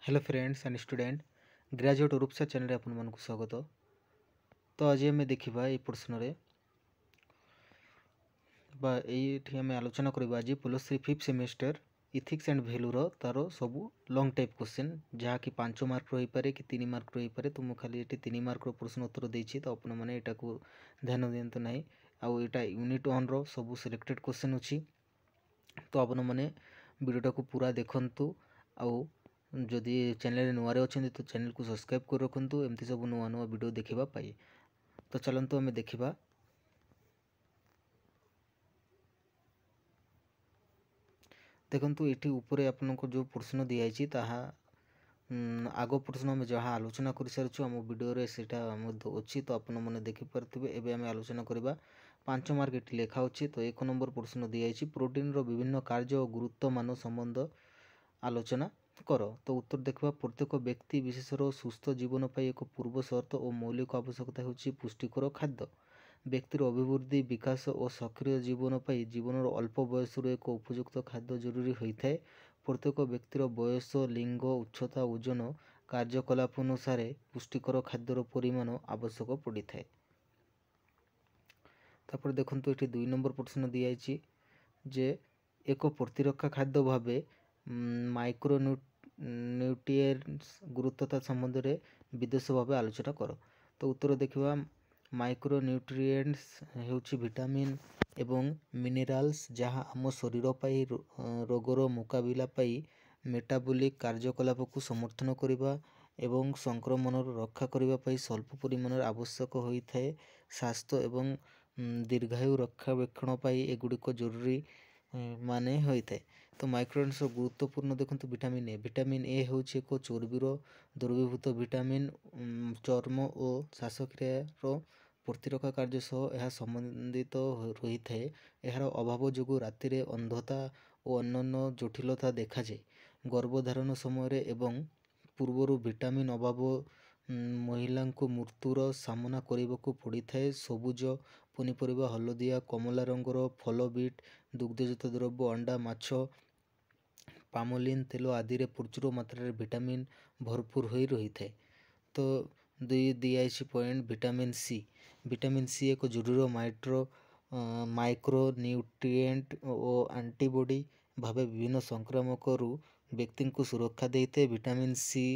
Hello friends and student graduate Rupsa channel आपन मन को स्वागत। तो आज आम देखा ये प्रश्न ये आम आलोचना करवा आज +3 5th सेमेस्टर इथिक्स एंड वैल्यूर तार सब लॉन्ग टाइप क्वेश्चन जहाँकि 5 मार्क रही पारे कि 3 मार्क रही पारे। तो मुझे खाली ये 3 मार्क प्रश्न उत्तर देती तो आपण मैंने यहाँ को ध्यान दिंतु ना। आउ यहाँ यूनिट 1 रो सब सिलेक्टेड क्वेश्चन अच्छी। तो आपण मैंने वीडियोटा को पूरा देखु। आउ जदि चैनल नुआरे अच्छे तो चैनल को सब्सक्राइब कर रखु एमती सब नुआ नुआ वीडियो देखापी। तो चलतु आम देखा। देखु ये ऊपर आपन को जो प्रश्न दिखाई आग प्रश्न आम जहाँ आलोचना कर सारी आम वीडियो से अच्छी। तो आपण मैंने देखिपे एवं आम आलोचना करवा 5 मार्क ये लिखा अच्छी। तो 1 नंबर प्रश्न दिखाई प्रोटीन विभिन्न कार्य और गुरुत्व मान संबंध आलोचना कर। तो उत्तर देखा प्रत्येक व्यक्ति विशेषर सुस्थ जीवन पर एक पूर्व शर्त और मौलिक आवश्यकता होची पुष्टिकर खाद्य। व्यक्तिर अभिवृद्धि विकास और सक्रिय जीवन पर जीवन अल्प बयस एक उपयुक्त खाद्य जरूरी होता है। प्रत्येक व्यक्तिर बयस लिंग उच्चता ओजन कार्यकलाप अनुसार पुष्टिकर खाद्यर परिमाण आवश्यक पड़ी थाए। तापर देखु ये 2 नंबर प्रश्न दिखाई जे एक प्रतिरक्षा खाद्य भाव माइक्रो न्यूट्रिएंट्स गुरुत्वता संबंध में विदेश भाव आलोचना कर। तो उत्तर देखा माइक्रो न्यूट्रिएंट्स हेउची विटामिन एवं मिनरल्स जहाँ आम शरीर पाई रोगर मुकाबिला पाई मेटाबॉलिक कार्यकलाप को समर्थन करने एवं संक्रमण रक्षा करने स्वल्प परिमाण आवश्यक होता है। स्वास्थ्य एवं दीर्घायु रक्षावेक्षण एगुड़िक जरूरी माने होता है। तो माइक्रोन्यूट्रिएंट्स गुरुत्वपूर्ण देखो विटामिन ए हूँ एक चर्बीर द्रवीभूत विटामिन चर्म और श्वासक्रियार प्रतिरक्षा कार्य सह यह संबंधित रही है। यार अभाव जो राति अंधता और अन्य जटिलता देखा जाए। गर्भधारण समय एवं पूर्वर विटामिन अभाव महिला को मृत्युर सामना करने को पड़ी था। सबुज पनीपरिया हलदिया कमला रंगर फल बीट दुग्धजात द्रव्य अंडा माछ पामोलिन तेल आदि प्रचुर मात्रा विटामिन भरपूर हो रही है। तो दिखाई पॉइंट विटामिन सी एक जरूरी माइक्रो न्यूट्रिएंट और एंटीबॉडी भाव विभिन्न संक्रामक व्यक्ति को सुरक्षा देते हैं। विटामिन सी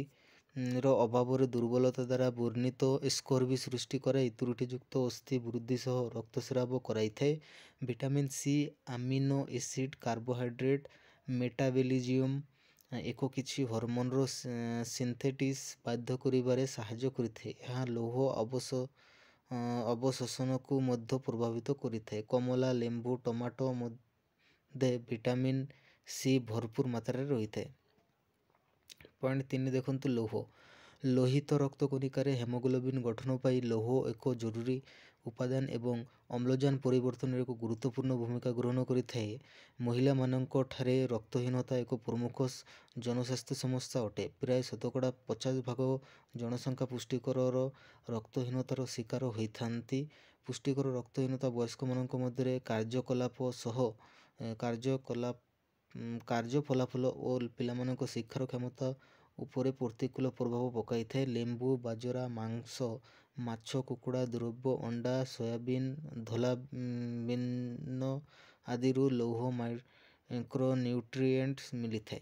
रो अभाव दुर्बलता द्वारा वर्णित स्कर्वी सृष्टि कराई त्रुटियुक्त अस्थि वृद्धि सह रक्तस्राव कराई थाए। Vitamin C amino acid carbohydrate metabolism एक किसी हॉर्मोन रो सिंथेसिस बाध्य करिबारे सहायता करिथे। यह लौह अवशोषण को मध्य प्रभावित करिथे। कमला लेंबू टमाटो मध्य विटामिन सी भरपूर मात्रा रही है। पॉइंट 3 देखंतु लौह लोहित रक्त कणिकार हेमोग्लोबिन गठन पर लौह एक जरूरी उपादान एवं अम्लजान परिवर्तन एक गुरुत्वपूर्ण भूमिका ग्रहण करिଥାଏ। महिला मानक ठारे रक्तहीनता एक प्रमुख जनस्वास्थ्य समस्या अटे। प्राय 50% जनसंख्या पुष्टिकर रक्तहीनतार शिकार होइथांती। पुष्टिकर रक्तहीनता वयस्क मानक मध्य कार्यकलाप कार्य फलाफल और पिलामानक शिक्षार क्षमता उपरे प्रतिकूल प्रभाव पकाई थाए। लेंबू बाजरा मांस माछ कुकुड़ा द्रव्य अंडा सोयाबीन धला बीन आदि लौह माइक्रो न्यूट्रिएंट्स मिली थाए।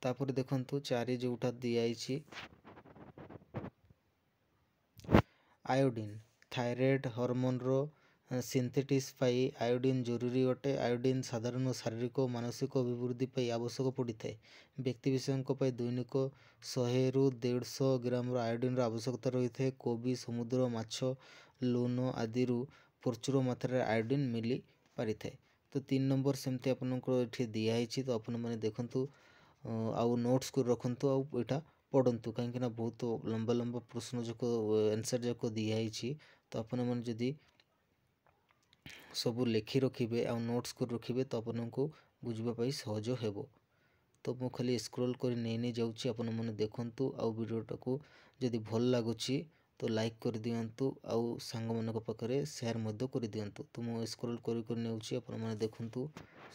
तापर देखंतु 4 जोटा दिखाई आयोडीन थायराइड हार्मोन रो सिंथेसिस पाई आयोडीन जरूरी अटे। आयोडीन साधारण शारीरिक और मानसिक अभिवृद्धि पाई आवश्यक पड़ी थाए। व्यक्ति विषय दैनिक 100 ରୁ 150 ग्राम आयोडीन आवश्यकता रही है। कोबी समुद्र माछ लून आदि प्रचुर मात्रा आयोडीन मिली पारि थाए। तो 3 नंबर सेमती आपनको दिखाई। तो आपण मैंने देखंतु आउ नोट्स कर रखंतु आउ एटा पढ़ंतु कहीं बहुत लंबा लंबा प्रश्न जाक आंसर जाक दिखाई। तो आपण मैंने जदि सब लिखि रखिए आउ नोट्स कर रखिए तो आपको बुझापी सहज हेबो। तो मु खाली स्क्रॉल कर नहीं जाऊँगी आपण मैंने देखंतु आउ वीडियोटा को जदि भल लगुच तो लाइक कर दियंतु आउ सांग मानक पाखरे शेयर मध्य कर दियंतु। तो मु स्क्रॉल कर नेउछि आपण मैंने देखंतु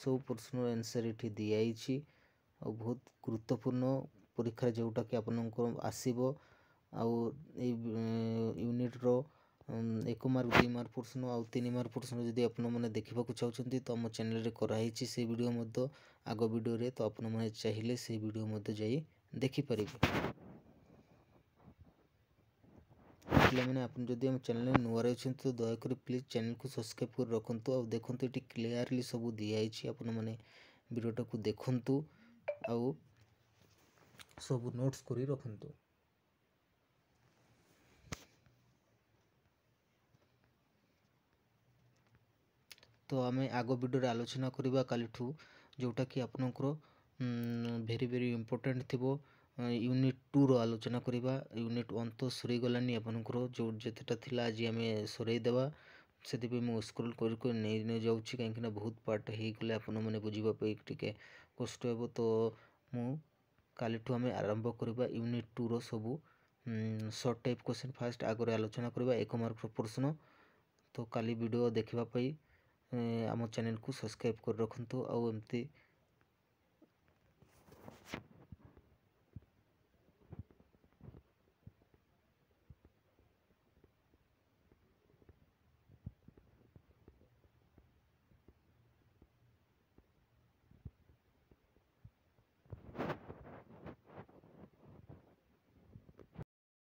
सब प्रश्न आंसर एठी दियाइछि ଆଉ ବହୁତ ଗୁରୁତ୍ୱପୂର୍ଣ୍ଣ ପରୀକ୍ଷା ଯେଉଁଟାକି ଆପଣଙ୍କର ଆସିବ। ଆଉ ଏଇ ୟୁନିଟ୍ର 1 ମାର୍କ 2 ମାର୍କ ପୋର୍ସନ୍ ଆଉ 3 ମାର୍କ ପୋର୍ସନ୍ ଯଦି ଆପଣମାନେ ଦେଖିବାକୁ ଚାହୁଁଛନ୍ତି ତ ଆମ ଚ୍ୟାନେଲରେ କରାହେଇଛି ସେଇ ଭିଡ଼ିଓ ମଧ୍ୟ ଆଗ ଭିଡ଼ିଓରେ, ତ ଆପଣମାନେ ଚାହିଁଲେ ସେଇ ଭିଡ଼ିଓ ମଧ୍ୟ ଯାଇ ଦେଖିପାରିବେ। ପିଲାମାନେ ଆପଣ ଯଦି ଆମ ଚ୍ୟାନେଲରେ ନୂଆରେ ଅଛନ୍ତି ତ ଦୟାକରି ପ୍ଲିଜ୍ ଚ୍ୟାନେଲକୁ ସବସ୍କ୍ରାଇବ୍ କରି ରଖନ୍ତୁ। ଆଉ ଦେଖନ୍ତୁ ଏଠି କ୍ଲିୟରଲି ସବୁ ଦିଆହେଇଛି, ଆପଣମାନେ ଭିଡ଼ିଓଟାକୁ ଦେଖନ୍ତୁ ଆଉ ସବୁ ନୋଟ୍ସ କରି ରଖନ୍ତୁ। ତ ଆମେ ଆଗ ଭିଡ଼ିଓରେ ଆଲୋଚନା କରିବା କାଲିଠୁ, ଯେଉଁଟାକି ଆପଣଙ୍କର ଭେରି ଭେରି ଇମ୍ପୋର୍ଟାଣ୍ଟ ଥିବ। ୟୁନିଟ୍ 2ର ଆଲୋଚନା କରିବା। ୟୁନିଟ୍ 1 ତ ସରିଗଲାନି ଆପଣଙ୍କର, ଯେଉଁ ଯେତେଟା ଥିଲା ଆଜି ଆମେ ସରେଇଦେବା। ସେଥିପାଇଁ ମୁଁ ସ୍କ୍ରୋଲ୍ କରି କରି ନେଇ ଯାଉଛି, କାହିଁକିନା ବହୁତ ପାର୍ଟ ହେଇଗଲେ ଆପଣମାନେ ବୁଝିବା ପାଇଁ ଟିକେ କଷ୍ଟ ହେବ। ତ ମୁଁ କାଲିଠୁ ଆମେ ଆରମ୍ଭ କରିବା ୟୁନିଟ୍ 2ର ସବୁ ସର୍ଟ ଟାଇପ୍ କ୍ୱେଶ୍ଚନ୍ ଫାଷ୍ଟ ଆଗରେ ଆଲୋଚନା କରିବା, 1 ମାର୍କର ପ୍ରଶ୍ନ। ତ କାଲି ଭିଡ଼ିଓ ଦେଖିବା ପାଇଁ ଆମ ଚ୍ୟାନେଲକୁ ସବସ୍କ୍ରାଇବ୍ କରି ରଖନ୍ତୁ ଆଉ ଏମିତି